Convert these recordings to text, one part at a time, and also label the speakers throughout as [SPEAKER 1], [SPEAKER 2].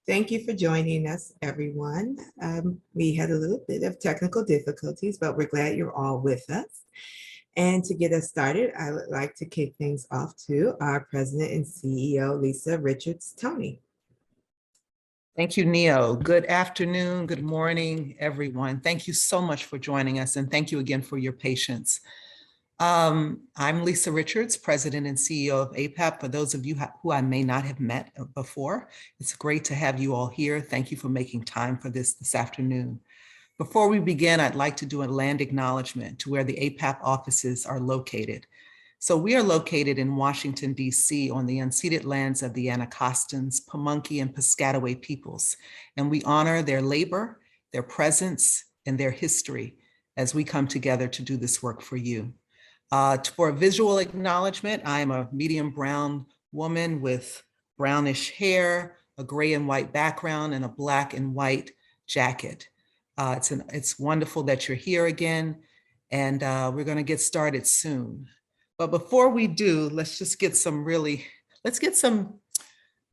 [SPEAKER 1] Thank you for joining us, everyone. We had a little bit of technical difficulties, but we're glad you're all with us. And to get us started, I would like to kick things off to our President and CEO, Lisa Richards Toney.
[SPEAKER 2] Thank you, Neo. Good afternoon, good morning, everyone. Thank you so much for joining us, and thank you again for your patience. I'm Lisa Richards, President and CEO of APAP. For those of you who I may not have met before, it's great to have you all here. Thank you for making time for this afternoon. Before we begin, I'd like to do a land acknowledgement to where the APAP offices are located. So we are located in Washington, D.C. on the unceded lands of the Anacostans, Pamunkey, and Piscataway peoples, and we honor their labor, their presence, and their history as we come together to do this work for you. For a visual acknowledgement, I am a medium brown woman with brownish hair, a gray and white background, and a black and white jacket. It's wonderful that you're here again, and we're going to get started soon. But before we do, let's get some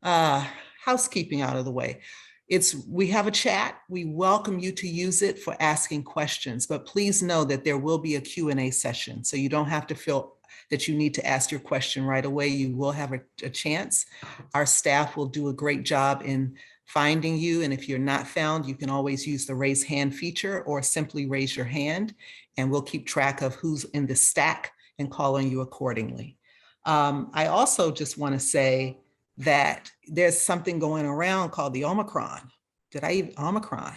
[SPEAKER 2] housekeeping out of the way. We have a chat. We welcome you to use it for asking questions, but please know that there will be a Q&A session. So you don't have to feel that you need to ask your question right away. You will have a chance. Our staff will do a great job in finding you. And if you're not found, you can always use the raise hand feature or simply raise your hand, and we'll keep track of who's in the stack and call on you accordingly. I also just want to say that there's something going around called the Omicron. Omicron?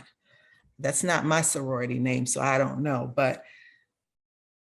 [SPEAKER 2] That's not my sorority name, so I don't know, but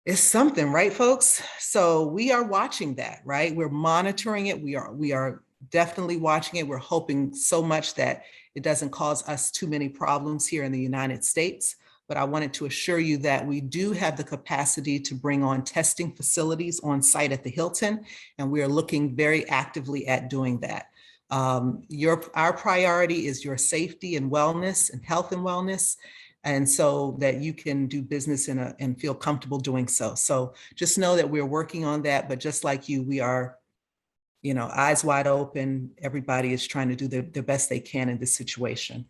[SPEAKER 2] it's something, right, folks? So we are watching that, right? We're monitoring it. We are definitely watching it. We're hoping so much that it doesn't cause us too many problems here in the United States. But I wanted to assure you that we do have the capacity to bring on testing facilities on site at the Hilton, and we are looking very actively at doing that. Our priority is your safety and wellness and health and wellness, and so that you can do business and feel comfortable doing so. So just know that we're working on that, but just like you, we are, eyes wide open. Everybody is trying to do the best they can in this situation.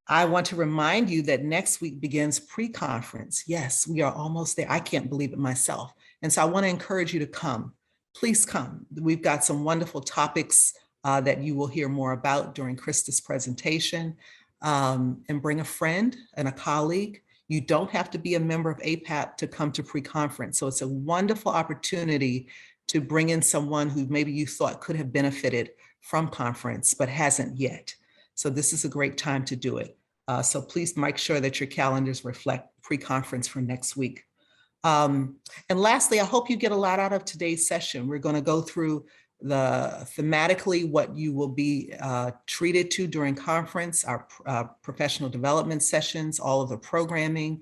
[SPEAKER 2] I want to remind you that next week begins PreConference. Yes, we are almost there. I can't believe it myself. And so I want to encourage you to come. Please come. We've got some wonderful topics that you will hear more about during Krista's presentation. And bring a friend and a colleague. You don't have to be a member of APAP to come to PreConference. So it's a wonderful opportunity to bring in someone who maybe you thought could have benefited from conference, but hasn't yet. So this is a great time to do it. So please make sure that your calendars reflect PreConference for next week. And lastly, I hope you get a lot out of today's session. We're going to go through thematically what you will be treated to during conference, our professional development sessions, all of the programming,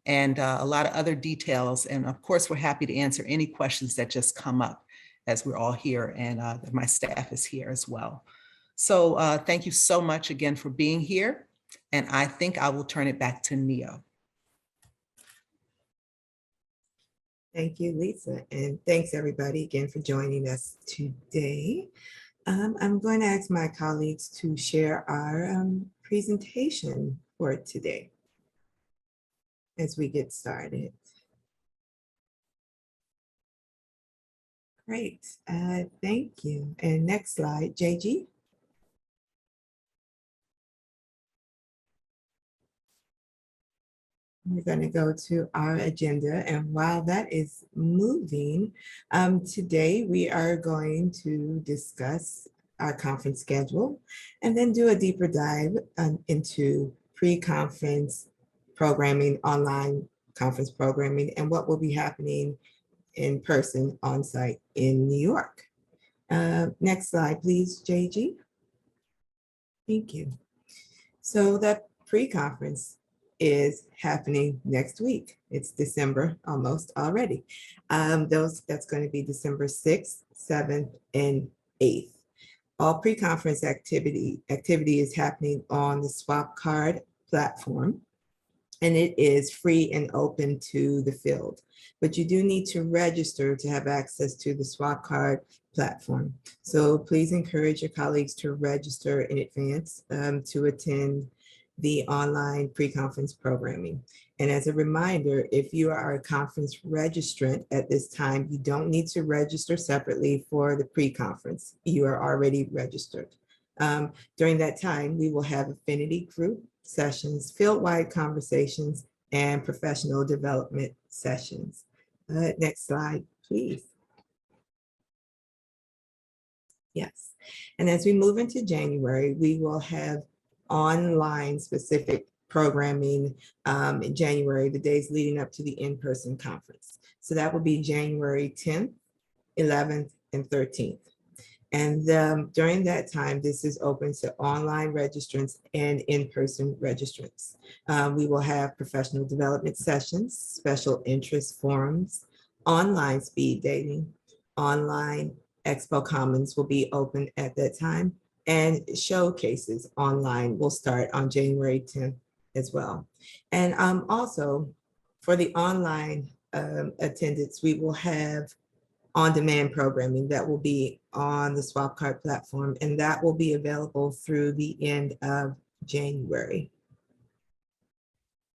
[SPEAKER 2] and a lot of other details. And of course, we're happy to answer any questions that just come up as we're all here, and my staff is here as well. So thank you so much again for being here. And I think I will turn it back to Neo.
[SPEAKER 1] Thank you, Lisa. And thanks everybody again for joining us today. I'm going to ask my colleagues to share our presentation for today as we get started. Great, thank you. And next slide, JG. We're going to go to our agenda, and while that is moving, today we are going to discuss our conference schedule and then do a deeper dive into pre-conference programming, online conference programming, and what will be happening in person on site in New York. Next slide, please, JG. Thank you. So that pre-conference is happening next week. It's December almost already. That's going to be December 6th, 7th, and 8th. All pre-conference activity is happening on the Swap Card platform. and it is free and open to the field. But you do need to register to have access to the swap card platform. So please encourage your colleagues to register in advance to attend the online pre-conference programming. And as a reminder, if you are a conference registrant at this time, you don't need to register separately for the pre-conference. You are already registered. During that time, we will have affinity group sessions, field-wide conversations, and professional development sessions. Next slide, please. Yes. And as we move into January, we will have online specific programming in January, the days leading up to the in-person conference. So that will be January 10th, 11th, and 13th. And during that time, this is open to online registrants and in-person registrants. We will have professional development sessions, special interest forums, online speed dating, online Expo Commons will be open at that time, and showcases online will start on January 10th as well. And also for the online attendance, we will have on-demand programming that will be on the swap card platform, and that will be available through the end of January.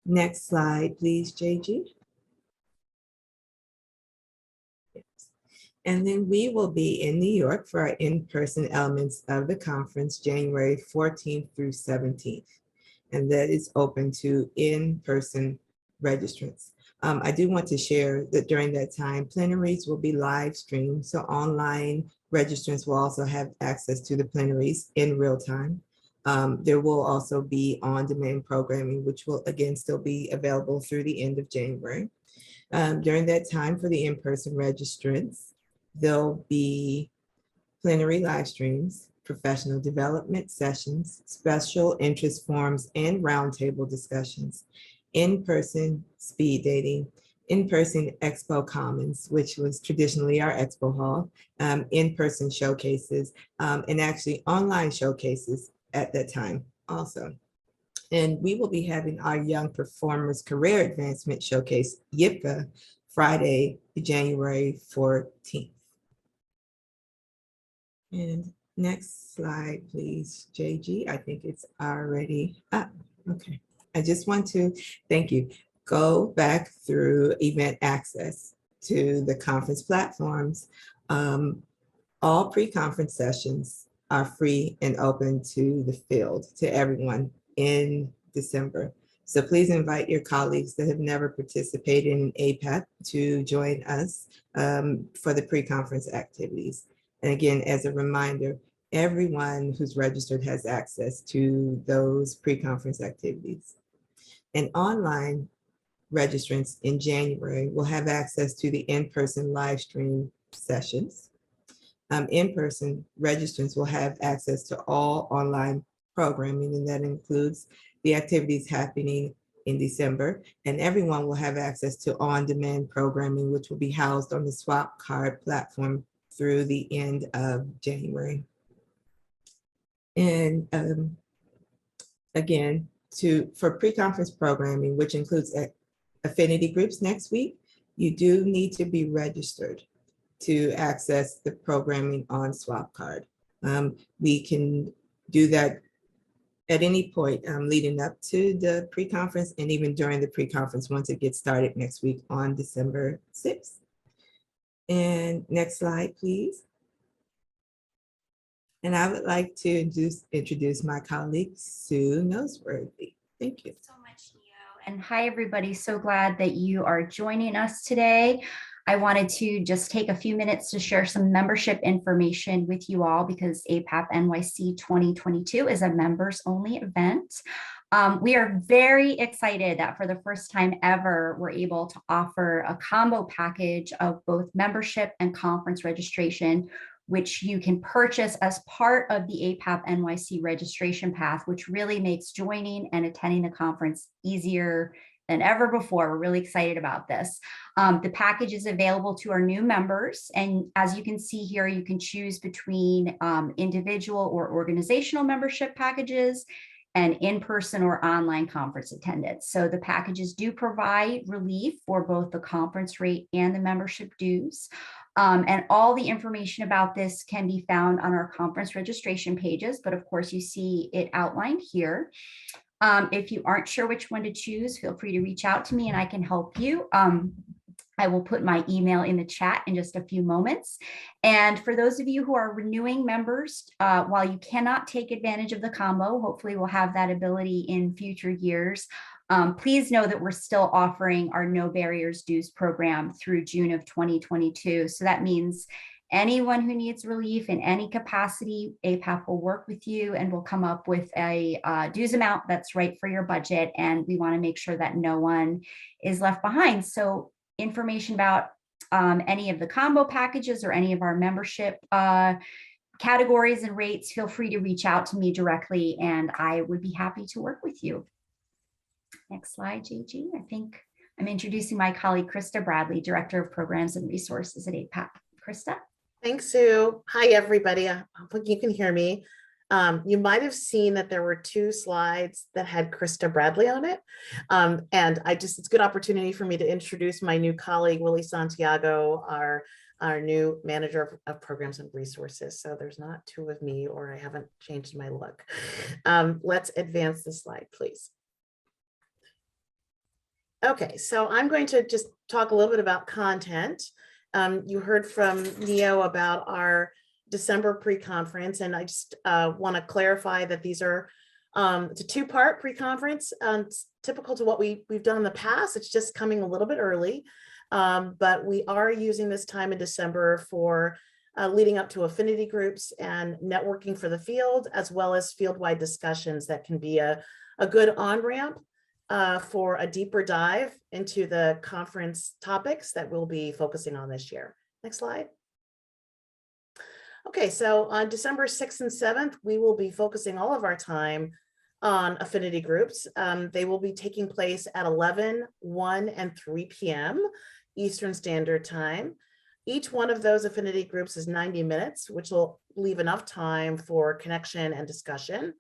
[SPEAKER 1] Next slide, please, JG. And then we will be in New York for our in-person elements of the conference, January 14th through 17th. And that is open to in-person registrants. I do want to share that during that time, plenaries will be live streamed. So online registrants will also have access to the plenaries in real time. There will also be on-demand programming, which will again still be available through the end of January. During that time for the in-person registrants, there'll be plenary live streams, professional development sessions, special interest forums, and roundtable discussions, in-person speed dating, in-person Expo Commons, which was traditionally our Expo Hall, in-person showcases, and actually online showcases at that time also. And we will be having our Young Performers Career Advancement Showcase, YIPCA, Friday, January 14th. And next slide, please, JG. I think it's already up. Okay. I just want to thank you. Go back through event access to the conference platforms. All pre-conference sessions are free and open to the field, to everyone in December. So please invite your colleagues that have never participated in APAP to join us for the pre-conference activities. And again, as a reminder, everyone who's registered has access to those pre-conference activities. And online registrants in January will have access to the in-person live stream sessions. In-person registrants will have access to all online programming, and that includes the activities happening in December. And everyone will have access to on-demand programming, which will be housed on the swap card platform through the end of January. And again, for pre-conference programming, which includes affinity groups next week, you do need to be registered to access the programming on swap card. We can do that at any point leading up to the pre-conference, and even during the pre-conference once it gets started next week on December 6th. And next slide, please. And I would like to introduce my colleague, Sue Noseworthy. Thank you.
[SPEAKER 3] So much, Neo. And hi, everybody. So glad that you are joining us today. I wanted to just take a few minutes to share some membership information with you all because APAP NYC 2022 is a members only event. We are very excited that for the first time ever, we're able to offer a combo package of both membership and conference registration, which you can purchase as part of the APAP NYC registration path, which really makes joining and attending the conference easier than ever before. We're really excited about this. The package is available to our new members. And as you can see here, you can choose between individual or organizational membership packages. and in-person or online conference attendance. So the packages do provide relief for both the conference rate and the membership dues. And all the information about this can be found on our conference registration pages, but of course you see it outlined here. If you aren't sure which one to choose, feel free to reach out to me and I can help you. I will put my email in the chat in just a few moments. And for those of you who are renewing members, while you cannot take advantage of the combo, hopefully we'll have that ability in future years. Please know that we're still offering our No Barriers Dues program through June of 2022. So that means anyone who needs relief in any capacity, APAP will work with you and will come up with a dues amount that's right for your budget. And we want to make sure that no one is left behind. So information about any of the combo packages or any of our membership categories and rates, feel free to reach out to me directly and I would be happy to work with you. Next slide, JG. I think I'm introducing my colleague, Krista Bradley, Director of Programs and Resources at APAP. Krista?
[SPEAKER 4] Thanks, Sue. Hi, everybody. I hope you can hear me. You might have seen that there were 2 slides that had Krista Bradley on it. And it's a good opportunity for me to introduce my new colleague, Willie Santiago, our new manager of programs and resources. So there's not 2 of me, or I haven't changed my look. Let's advance the slide, please. Okay, so I'm going to just talk a little bit about content. You heard from Neo about our December pre-conference, and I just want to clarify that these are it's a 2-part pre-conference. It's typical to what we've done in the past. It's just coming a little bit early, but we are using this time in December for leading up to affinity groups and networking for the field, as well as field-wide discussions that can be a good on-ramp for a deeper dive into the conference topics that we'll be focusing on this year. Next slide. Okay, so on December 6th and 7th, we will be focusing all of our time on affinity groups. They will be taking place at 11, 1, and 3 p.m. Eastern Standard Time. Each one of those affinity groups is 90 minutes, which will leave enough time for connection and discussion.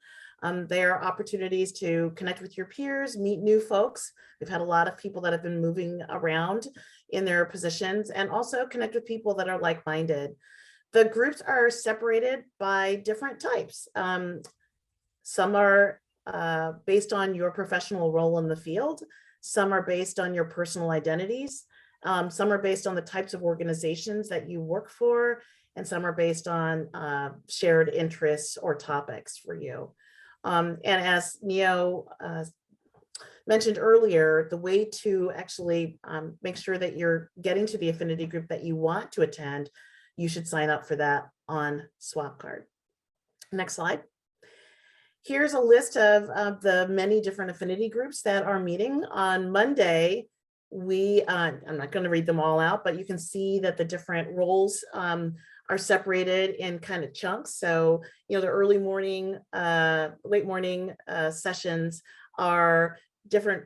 [SPEAKER 4] There are opportunities to connect with your peers, meet new folks. We've had a lot of people that have been moving around in their positions, and also connect with people that are like-minded. The groups are separated by different types. Some are based on your professional role in the field. Some are based on your personal identities. Some are based on the types of organizations that you work for, and some are based on shared interests or topics for you. And as Neo mentioned earlier, the way to actually make sure that you're getting to the affinity group that you want to attend, you should sign up for that on SwapCard. Next slide. Here's a list of the many different affinity groups that are meeting. On Monday, I'm not going to read them all out, but you can see that the different roles are separated in kind of chunks. So, you know, the early morning, late morning sessions are different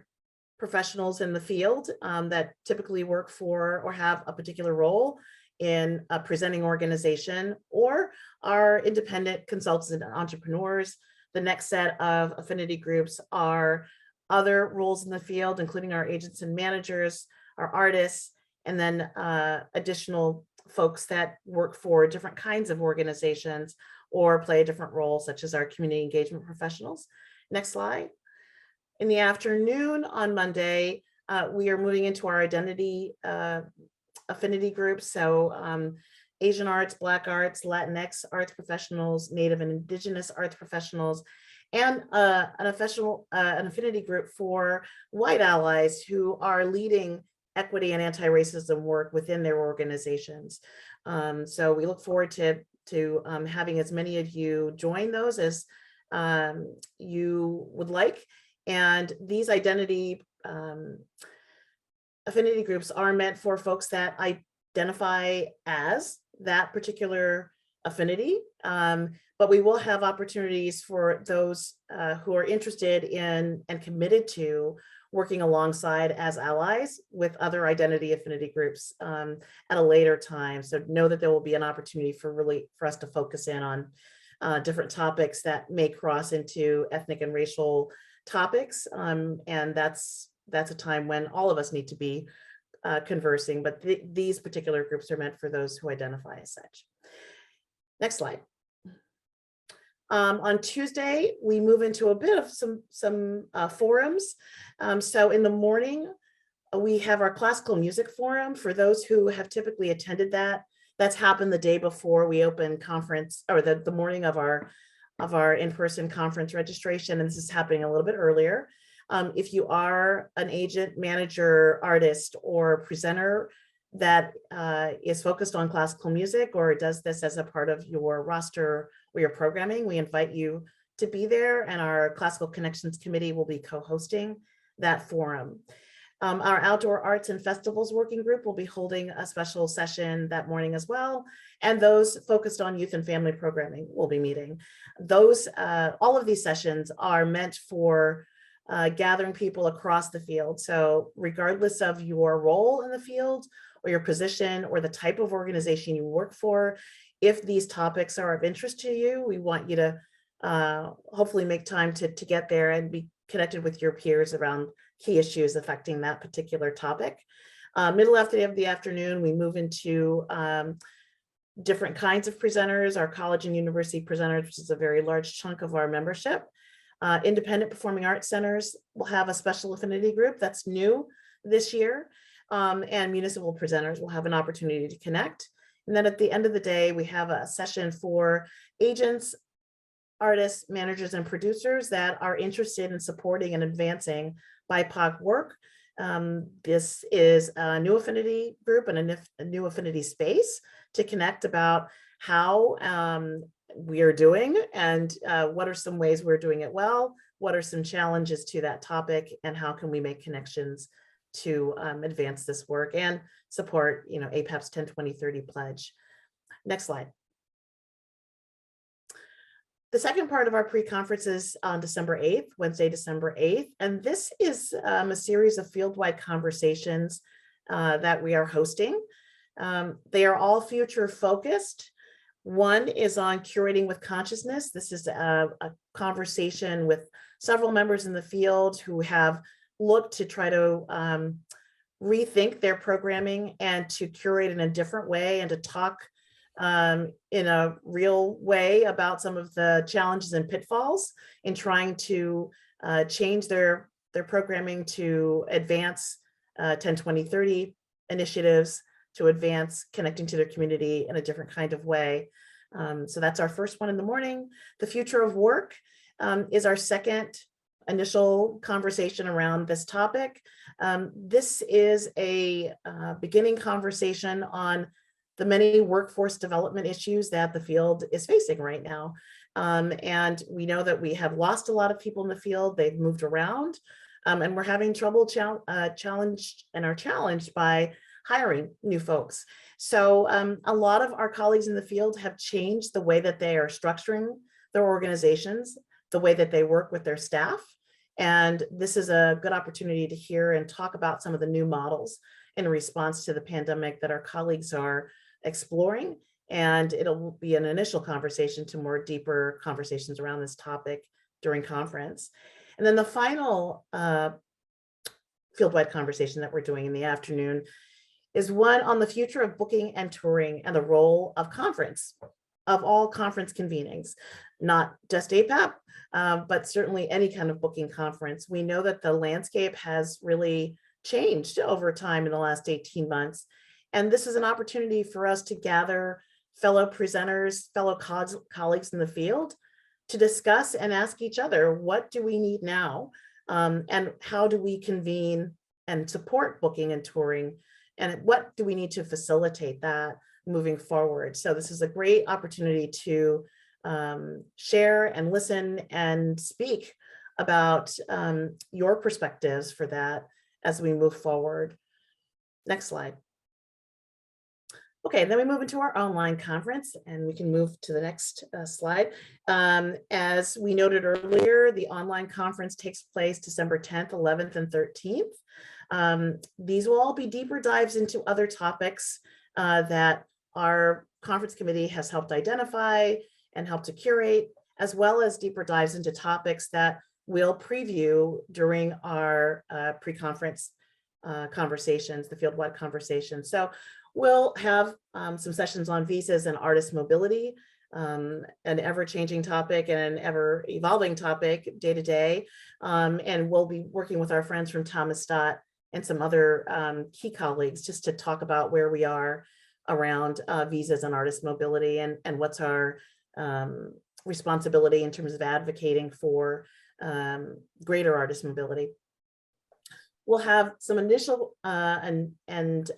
[SPEAKER 4] professionals in the field that typically work for or have a particular role in a presenting organization, or are independent consultants and entrepreneurs. The next set of affinity groups are other roles in the field, including our agents and managers, our artists, and then additional folks that work for different kinds of organizations or play a different role, such as our community engagement professionals. Next slide. In the afternoon on Monday, we are moving into our identity affinity groups. So Asian arts, Black arts, Latinx arts professionals, Native and Indigenous arts professionals, and an affinity group for white allies who are leading equity and anti-racism work within their organizations. So we look forward to having as many of you join those as you would like. And these identity affinity groups are meant for folks that identify as that particular affinity, but we will have opportunities for those who are interested in and committed to working alongside as allies with other identity affinity groups at a later time. So know that there will be an opportunity for us to focus in on different topics that may cross into ethnic and racial topics. And that's a time when all of us need to be conversing, but these particular groups are meant for those who identify as such. Next slide. On Tuesday, we move into a bit of some forums. So in the morning, we have our classical music forum. For those who have typically attended that, that's happened the day before we open conference, or the morning of our in-person conference registration, and this is happening a little bit earlier. If you are an agent, manager, artist, or presenter that is focused on classical music or does this as a part of your roster or your programming, we invite you to be there, and our Classical Connections Committee will be co-hosting that forum. Our Outdoor Arts and Festivals Working Group will be holding a special session that morning as well, and those focused on youth and family programming will be meeting. Those, all of these sessions are meant for gathering people across the field. So regardless of your role in the field or your position or the type of organization you work for, if these topics are of interest to you, we want you to hopefully make time to get there and be connected with your peers around key issues affecting that particular topic. Middle of the afternoon, we move into different kinds of presenters, our college and university presenters, which is a very large chunk of our membership. Independent performing arts centers will have a special affinity group that's new this year, and municipal presenters will have an opportunity to connect. And then at the end of the day, we have a session for agents, artists, managers, and producers that are interested in supporting and advancing BIPOC work. This is a new affinity group and a new affinity space to connect about how we are doing and what are some ways we're doing it well, what are some challenges to that topic, and how can we make connections to advance this work and support, you know, APAP's 10-20-30 pledge. Next slide. The second part of our pre-conference is on December 8th, Wednesday, December 8th. And this is a series of Fieldwide Conversations that we are hosting. They are all future focused. One is on curating with consciousness. This is a conversation with several members in the field who have looked to try to rethink their programming and to curate in a different way and to talk in a real way about some of the challenges and pitfalls in trying to change their programming to advance 10-20-30 initiatives, to advance connecting to their community in a different kind of way. So that's our first one in the morning. The future of work is our second initial conversation around this topic. This is a beginning conversation on the many workforce development issues that the field is facing right now. And we know that we have lost a lot of people in the field. They've moved around, and we're having trouble challenged by hiring new folks. So a lot of our colleagues in the field have changed the way that they are structuring their organizations, the way that they work with their staff. And this is a good opportunity to hear and talk about some of the new models in response to the pandemic that our colleagues are exploring. And it'll be an initial conversation to more deeper conversations around this topic during conference. And then the final fieldwide conversation that we're doing in the afternoon is one on the future of booking and touring and the role of conference, of all conference convenings, not just APAP, but certainly any kind of booking conference. We know that the landscape has really changed over time in the last 18 months. And this is an opportunity for us to gather fellow presenters, fellow colleagues in the field to discuss and ask each other, what do we need now? And how do we convene and support booking and touring? And what do we need to facilitate that moving forward? So this is a great opportunity to share and listen and speak about your perspectives for that as we move forward. Next slide. Okay, then we move into our online conference, and we can move to the next slide. As we noted earlier, the online conference takes place December 10th, 11th, and 13th. These will all be deeper dives into other topics that our conference committee has helped identify and help to curate, as well as deeper dives into topics that we'll preview during our pre-conference conversations, the Fieldwide Conversations. So we'll have some sessions on visas and artist mobility, an ever-changing topic and an ever-evolving topic day to day. And we'll be working with our friends from Thomas Stott and some other key colleagues just to talk about where we are around visas and artist mobility, and what's our responsibility in terms of advocating for greater artist mobility. We'll have some initial and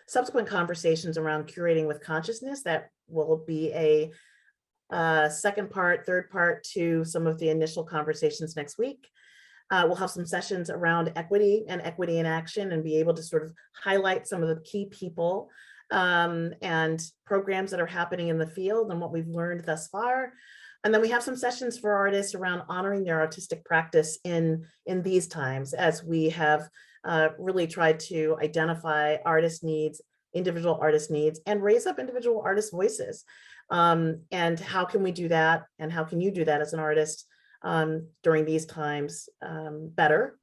[SPEAKER 4] subsequent conversations around curating with consciousness. That will be a second part, third part to some of the initial conversations next week. We'll have some sessions around equity and equity in action, and be able to sort of highlight some of the key people and programs that are happening in the field and what we've learned thus far. And then we have some sessions for artists around honoring their artistic practice in these times, as we have really tried to identify artist needs, individual artist needs, and raise up individual artist voices. And how can we do that? And how can you do that as an artist during these times better?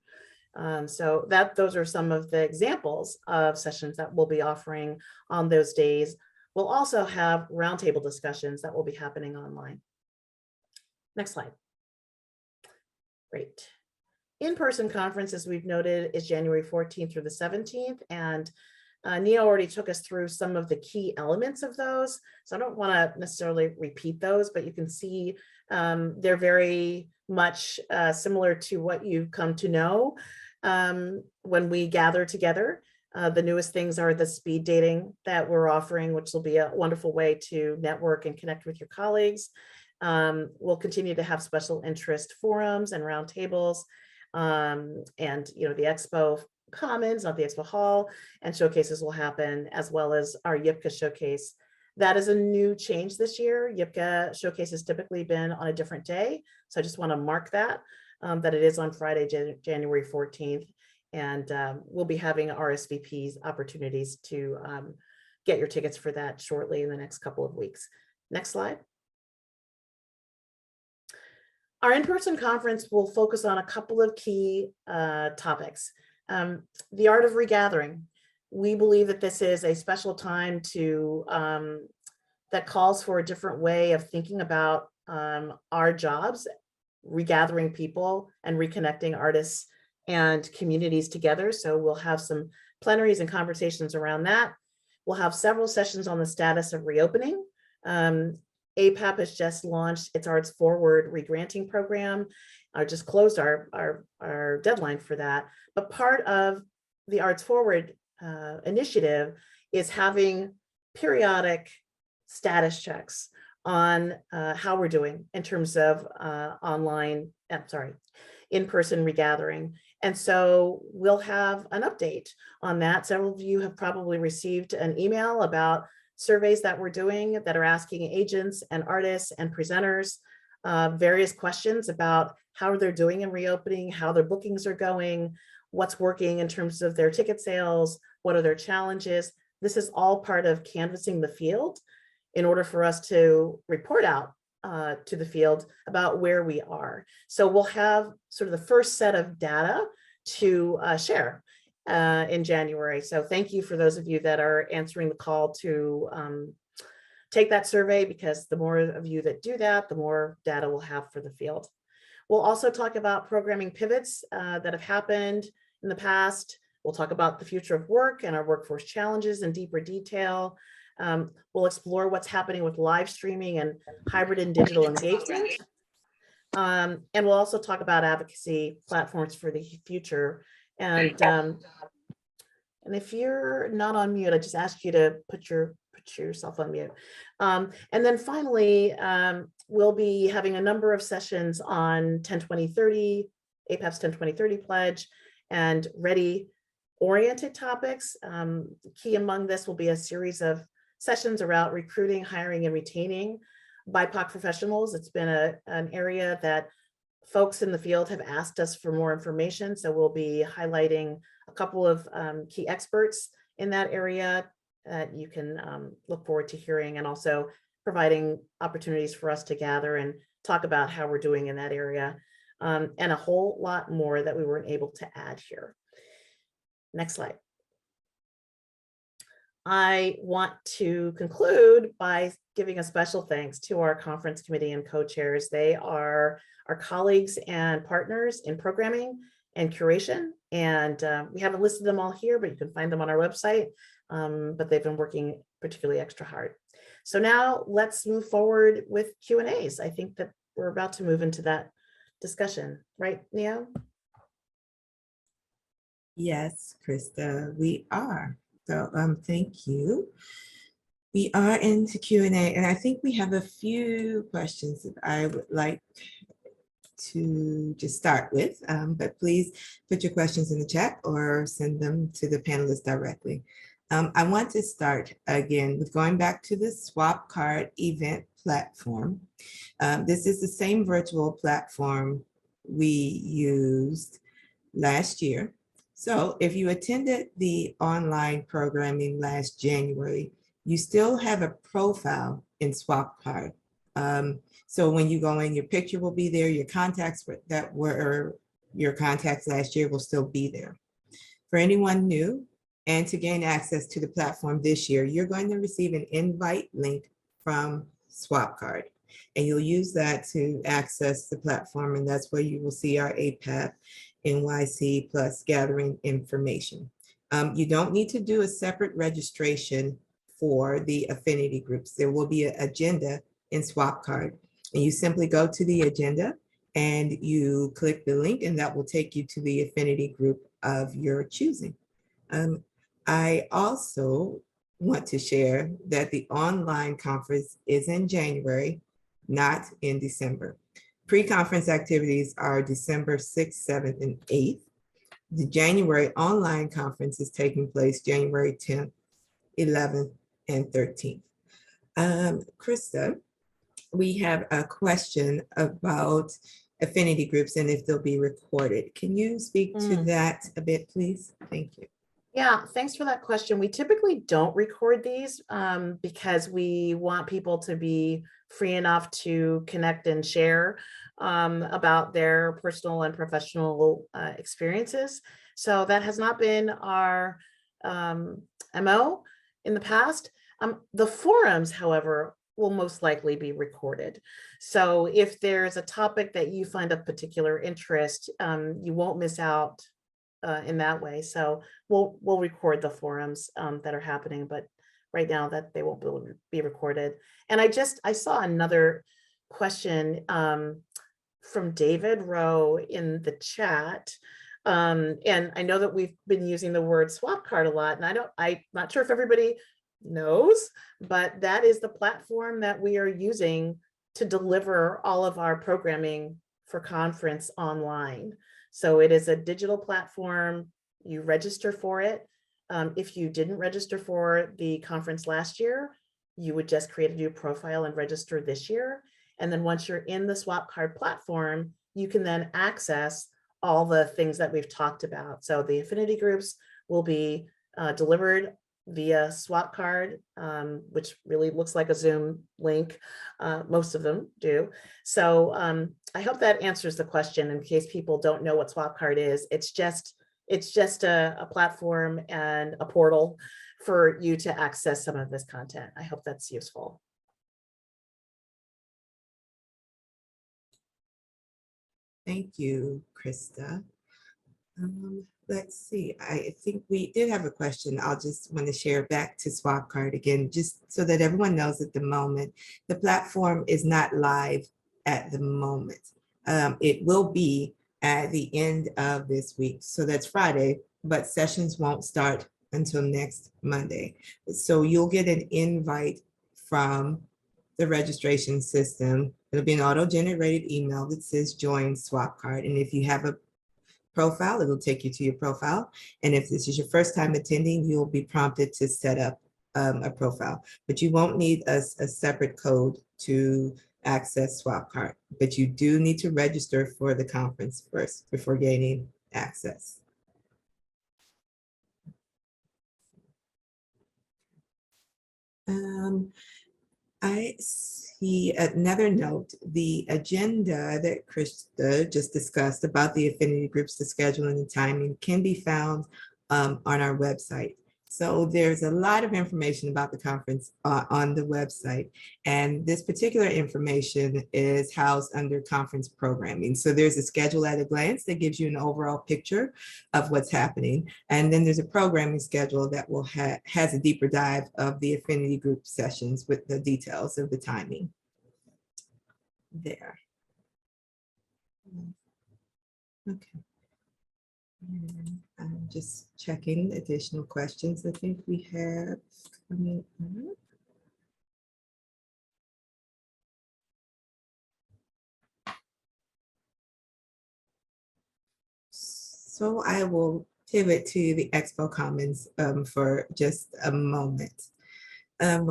[SPEAKER 4] So those are some of the examples of sessions that we'll be offering on those days. We'll also have roundtable discussions that will be happening online. Next slide. Great. In-person conference, as we've noted, is January 14th through the 17th. And Neil already took us through some of the key elements of those. So I don't want to necessarily repeat those, but you can see they're very much similar to what you've come to know when we gather together. The newest things are the speed dating that we're offering, which will be a wonderful way to network and connect with your colleagues. We'll continue to have special interest forums and roundtables, and the Expo Commons, not the Expo Hall, and showcases will happen, as well as our YIPCA showcase. That is a new change this year. YIPCA showcase has typically been on a different day, so I just want to mark that it is on Friday, January 14th, and we'll be having RSVPs opportunities to get your tickets for that shortly in the next couple of weeks. Next slide. Our in-person conference will focus on a couple of key topics. The art of regathering. We believe that this is a special time that calls for a different way of thinking about our jobs, regathering people and reconnecting artists and communities together. So we'll have some plenaries and conversations around that. We'll have several sessions on the status of reopening. APAP has just launched its Arts Forward regranting program. I just closed our deadline for that. But part of the Arts Forward initiative is having periodic status checks on how we're doing in terms of in-person regathering. And so we'll have an update on that. Several of you have probably received an email about surveys that we're doing that are asking agents and artists and presenters various questions about how they're doing in reopening, how their bookings are going, what's working in terms of their ticket sales, what are their challenges. This is all part of canvassing the field in order for us to report out to the field about where we are. So we'll have sort of the first set of data to share in January. So thank you for those of you that are answering the call to take that survey, because the more of you that do that, the more data we'll have for the field. We'll also talk about programming pivots that have happened in the past. We'll talk about the future of work and our workforce challenges in deeper detail. We'll explore what's happening with live streaming and hybrid and digital engagement. And we'll also talk about advocacy platforms for the future. And if you're not on mute, I just ask you to put yourself on mute. And then finally, we'll be having a number of sessions on 10-20-30, APAP's 10-20-30 pledge, and ready-oriented topics. Key among this will be a series of sessions around recruiting, hiring, and retaining BIPOC professionals. It's been an area that folks in the field have asked us for more information, so we'll be highlighting a couple of key experts in that area that you can look forward to hearing, and also providing opportunities for us to gather and talk about how we're doing in that area, and a whole lot more that we weren't able to add here. Next slide. I want to conclude by giving a special thanks to our conference committee and co-chairs. They are our colleagues and partners in programming and curation. And we haven't listed them all here, but you can find them on our website. But they've been working particularly extra hard. So now let's move forward with Q&As. I think that we're about to move into that discussion, right, Neo?
[SPEAKER 1] Yes, Krista, we are. So thank you. We are into Q&A, and I think we have a few questions that I would like to just start with, but please put your questions in the chat or send them to the panelists directly. I want to start again with going back to the Swap Card event platform. This is the same virtual platform we used last year. So if you attended the online programming last January, you still have a profile in Swap Card. So when you go in, your picture will be there, your contacts that were your contacts last year will still be there. For anyone new and to gain access to the platform this year, you're going to receive an invite link from Swap Card. And you'll use that to access the platform, and that's where you will see our APAP NYC plus gathering information. You don't need to do a separate registration for the affinity groups. There will be an agenda in Swap Card, and you simply go to the agenda and you click the link, and that will take you to the affinity group of your choosing. I also want to share that the online conference is in January, not in December. Pre-conference activities are December 6th, 7th, and 8th. The January online conference is taking place January 10th, 11th, and 13th. Krista, we have a question about affinity groups and if they'll be recorded. Can you speak to that a bit, please? Thank you.
[SPEAKER 4] Yeah, thanks for that question. We typically don't record these because we want people to be free enough to connect and share about their personal and professional experiences. So that has not been our MO in the past. The forums, however, will most likely be recorded. So if there's a topic that you find of particular interest, you won't miss out in that way. So we'll record the forums that are happening, but right now that they won't be recorded. And I saw another question from David Rowe in the chat. And I know that we've been using the word swap card a lot, and I'm not sure if everybody knows, but that is the platform that we are using to deliver all of our programming for conference online. So it is a digital platform. You register for it. If you didn't register for the conference last year, you would just create a new profile and register this year. And then once you're in the swap card platform, you can then access all the things that we've talked about. So the affinity groups will be delivered via swap card, which really looks like a Zoom link. Most of them do. So I hope that answers the question in case people don't know what swap card is. It's just a platform and a portal for you to access some of this content. I hope that's useful.
[SPEAKER 1] Thank you, Krista. Let's see, I think we did have a question. I'll just want to share back to swap card again, just so that everyone knows at the moment, the platform is not live at the moment. It will be at the end of this week. So that's Friday, but sessions won't start until next Monday. So you'll get an invite from the registration system. It'll be an auto-generated email that says join swap card. And if you have a profile, it'll take you to your profile. And if this is your first time attending, you'll be prompted to set up a profile, but you won't need a separate code to access swap card, but you do need to register for the conference first before gaining access. I see another note, the agenda that Krista just discussed about the affinity groups, the schedule and the timing can be found on our website. So there's a lot of information about the conference on the website. And this particular information is housed under conference programming. So there's a schedule at a glance that gives you an overall picture of what's happening. And then there's a programming schedule that will has a deeper dive of the affinity group sessions with the details of the timing there. Okay. And I'm just checking additional questions I think we have coming up. So I will pivot to the Expo Commons for just a moment.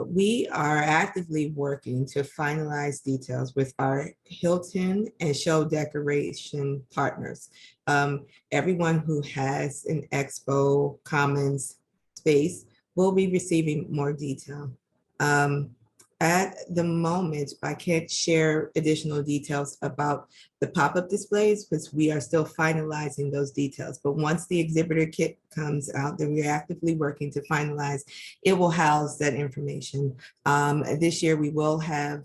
[SPEAKER 1] We are actively working to finalize details with our Hilton and show decoration partners. Everyone who has an Expo Commons space will be receiving more detail. At the moment, I can't share additional details about the pop-up displays because we are still finalizing those details. But once the exhibitor kit comes out, that we're actively working to finalize, it will house that information. This year we will have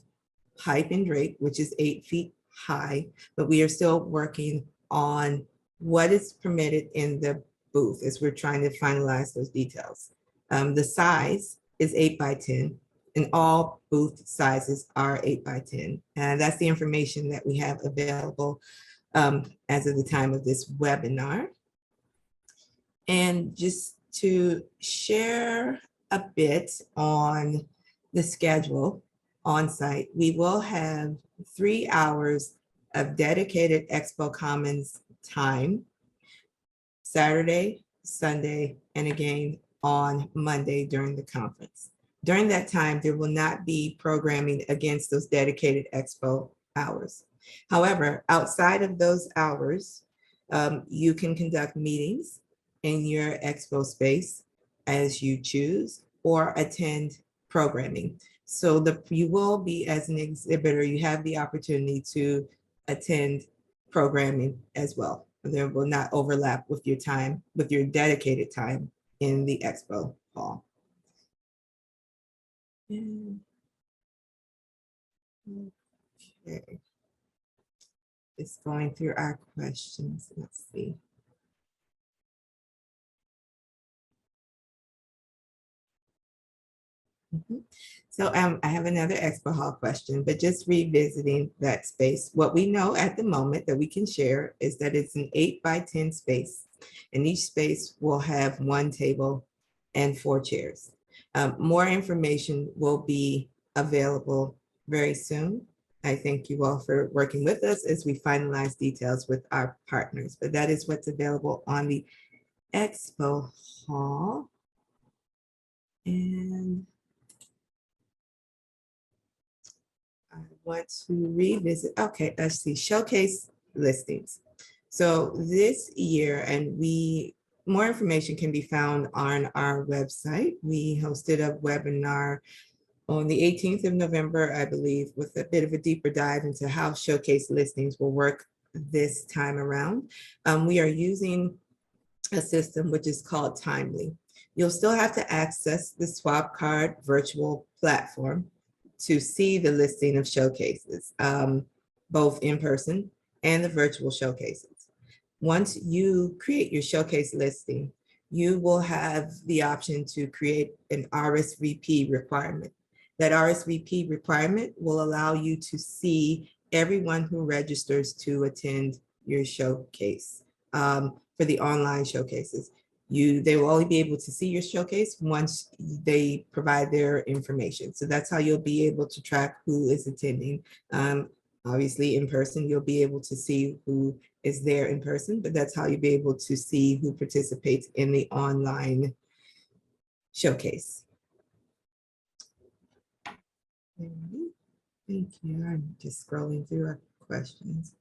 [SPEAKER 1] pipe and drape, which is 8 feet high, but we are still working on what is permitted in the booth as we're trying to finalize those details. The size is 8 by 10. And all booth sizes are 8 by 10. And that's the information that we have available as of the time of this webinar. And just to share a bit on the schedule on site, we will have 3 hours of dedicated Expo Commons time, Saturday, Sunday, and again on Monday during the conference. During that time, there will not be programming against those dedicated Expo hours. However, outside of those hours, you can conduct meetings in your Expo space as you choose or attend programming. So you will be, as an exhibitor, you have the opportunity to attend programming as well. There will not overlap with your time, with your dedicated time in the Expo Hall. Okay. Just going through our questions. Let's see. So I have another Expo Hall question, but just revisiting that space. What we know at the moment that we can share is that it's an 8 by 10 space, and each space will have 1 table and 4 chairs. More information will be available very soon. I thank you all for working with us as we finalize details with our partners, but that is what's available on the Expo Hall. And I want to revisit, okay, let's see, showcase listings. So this year, and more information can be found on our website. We hosted a webinar on the 18th of November, I believe, with a bit of a deeper dive into how showcase listings will work this time around. We are using a system which is called Timely. You'll still have to access the Swap Card virtual platform to see the listing of showcases, both in person and the virtual showcases. Once you create your showcase listing, you will have the option to create an RSVP requirement. That RSVP requirement will allow you to see everyone who registers to attend your showcase for the online showcases. They will only be able to see your showcase once they provide their information. So that's how you'll be able to track who is attending. Obviously in person, you'll be able to see who is there in person, but that's how you'll be able to see who participates in the online showcase. Thank you. I'm just scrolling through our questions.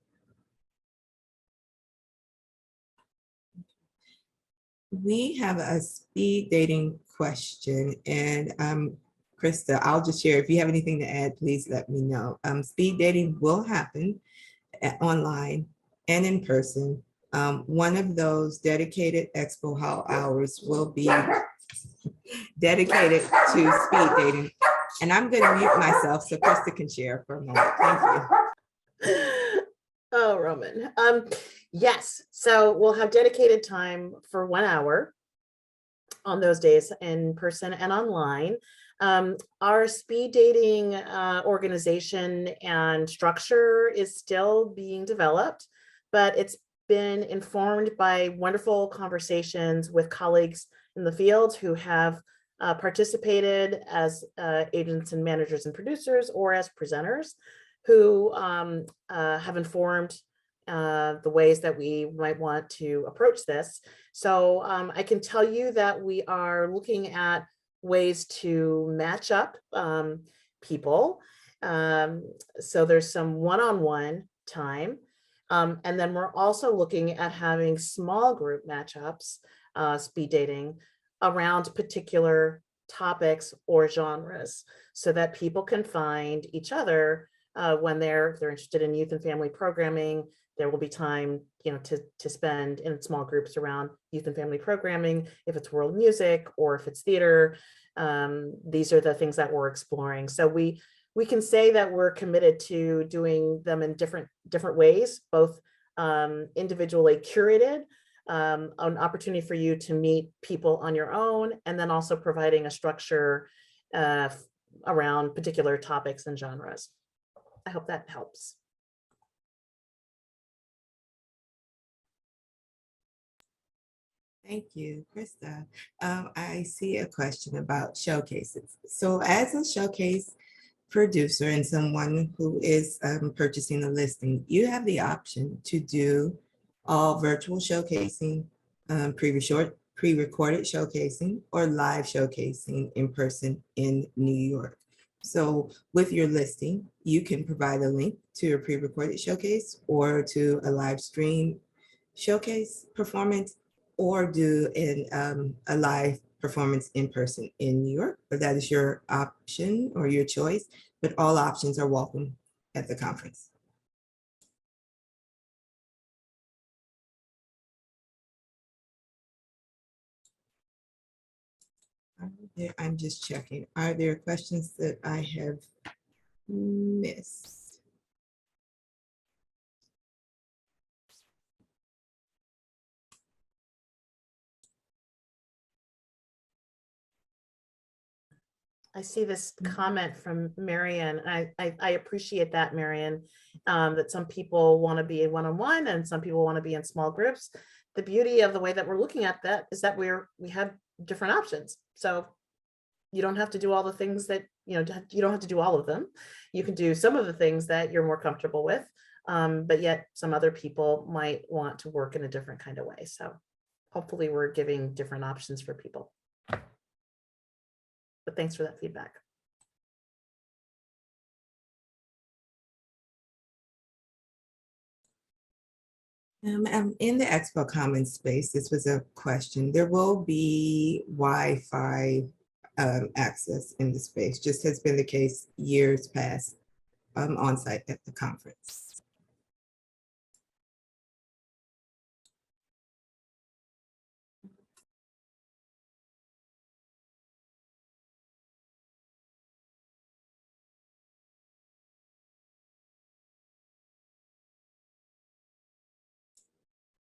[SPEAKER 1] We have a speed dating question, and I'm Krista, I'll just share. If you have anything to add, please let me know. Speed dating will happen online and in person. One of those dedicated Expo Hall hours will be dedicated to speed dating. And I'm going to mute myself so Krista can share for a moment. Thank you.
[SPEAKER 4] Oh, Roman. Yes, so we'll have dedicated time for 1 hour on those days in person and online. Our speed dating organization and structure is still being developed, but it's been informed by wonderful conversations with colleagues in the field who have participated as agents and managers and producers or as presenters who have informed the ways that we might want to approach this. So I can tell you that we are looking at ways to match up people. So there's some one-on-one time. And then we're also looking at having small group matchups, speed dating, around particular topics or genres so that people can find each other when they're interested in youth and family programming. There will be time, to spend in small groups around youth and family programming. If it's world music or if it's theater, these are the things that we're exploring. So we can say that we're committed to doing them in different ways, both individually curated, an opportunity for you to meet people on your own, and then also providing a structure around particular topics and genres. I hope that helps.
[SPEAKER 1] Thank you, Krista. I see a question about showcases. So as a showcase producer and someone who is purchasing a listing, you have the option to do all virtual showcasing, pre-recorded showcasing, or live showcasing in person in New York. So with your listing, you can provide a link to a pre-recorded showcase or to a live stream showcase performance, or do a live performance in person in New York. But that is your option or your choice, but all options are welcome at the conference. I'm just checking. Are there questions that I have missed?
[SPEAKER 4] I see this comment from Marion. I appreciate that, Marion, that some people want to be in one-on-one and some people want to be in small groups. The beauty of the way that we're looking at that is that we have different options. So you don't have to do all the things that, you don't have to do all of them. You can do some of the things that you're more comfortable with, but yet some other people might want to work in a different kind of way. So hopefully we're giving different options for people. But thanks for that feedback.
[SPEAKER 1] In the Expo Commons space, this was a question. There will be Wi-Fi access in the space, just has been the case years past on site at the conference.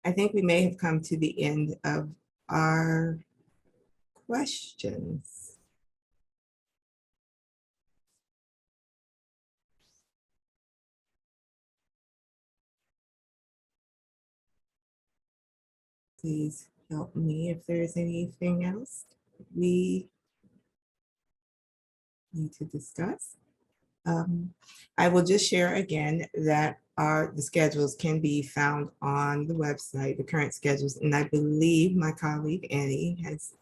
[SPEAKER 1] I think we may have come to the end of our questions. Please help me if there's anything else we need to discuss. I will just share again that the schedules can be found on the website, the current schedules, and I believe my colleague Annie has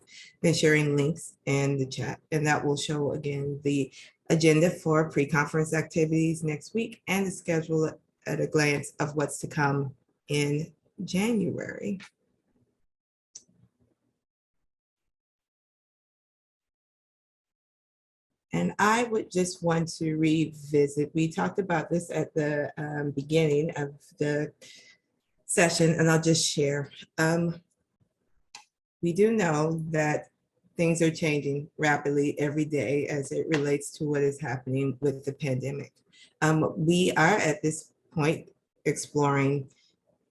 [SPEAKER 1] been sharing links in the chat, and that will show again the agenda for pre-conference activities next week and the schedule at a glance of what's to come in January. And I would just want to revisit, we talked about this at the beginning of the session, and I'll just share. We do know that things are changing rapidly every day as it relates to what is happening with the pandemic. We are at this point exploring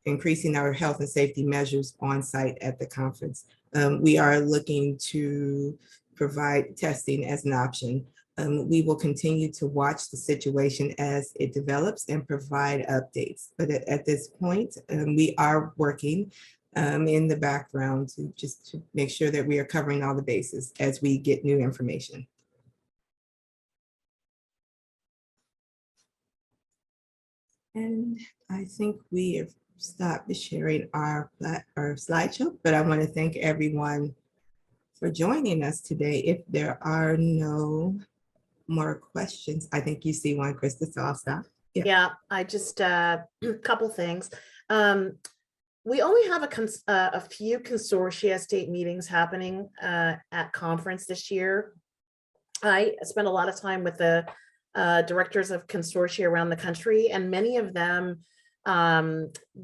[SPEAKER 1] increasing our health and safety measures on site at the conference. We are looking to provide testing as an option. We will continue to watch the situation as it develops and provide updates. But at this point, we are working in the background to make sure that we are covering all the bases as we get new information. And I think we have stopped sharing our slideshow, but I want to thank everyone for joining us today. If there are no more questions, I think you see one, Krista, so I'll stop.
[SPEAKER 4] Yeah, I just, a couple things. We only have a few consortia state meetings happening at conference this year. I spent a lot of time with the directors of consortia around the country, and many of them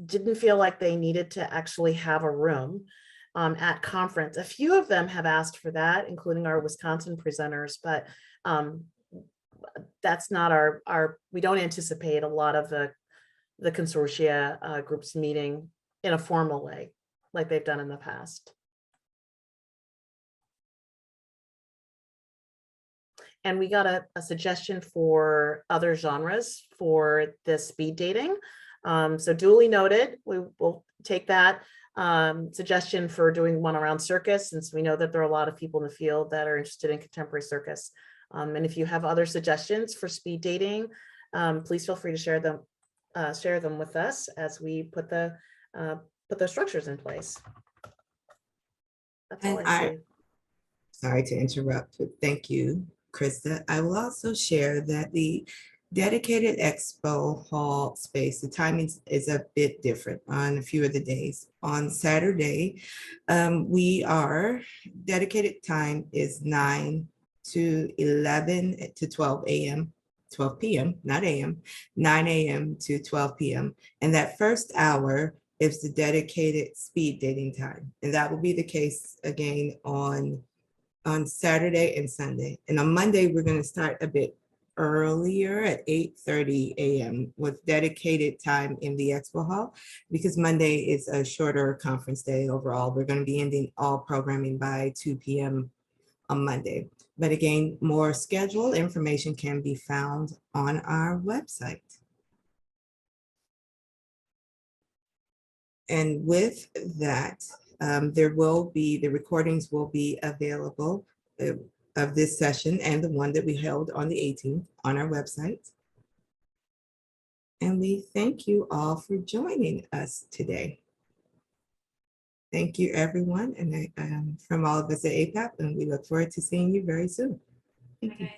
[SPEAKER 4] didn't feel like they needed to actually have a room at conference. A few of them have asked for that, including our Wisconsin presenters, but that's not we don't anticipate a lot of the consortia groups meeting in a formal way like they've done in the past. And we got a suggestion for other genres for the speed dating. So duly noted, we will take that suggestion for doing one around circus, since we know that there are a lot of people in the field that are interested in contemporary circus. And if you have other suggestions for speed dating, please feel free to share them with us as we put those structures in place. That's all I see.
[SPEAKER 1] Sorry to interrupt, but thank you, Krista. I will also share that the dedicated Expo Hall space, the timing is a bit different on a few of the days. On Saturday, dedicated time is 9 to 11 to 12 a.m., 12 p.m., not a.m., 9 a.m. to 12 p.m. And that first hour is the dedicated speed dating time. And that will be the case again on Saturday and Sunday. And on Monday, we're going to start a bit earlier at 8:30 a.m. with dedicated time in the Expo Hall, because Monday is a shorter conference day overall. We're going to be ending all programming by 2 p.m. on Monday. But again, more schedule information can be found on our website. And with that, the recordings will be available of this session and the one that we held on the 18th on our website. And we thank you all for joining us today. Thank you, everyone, and from all of us at APAP, and we look forward to seeing you very soon. Thank you.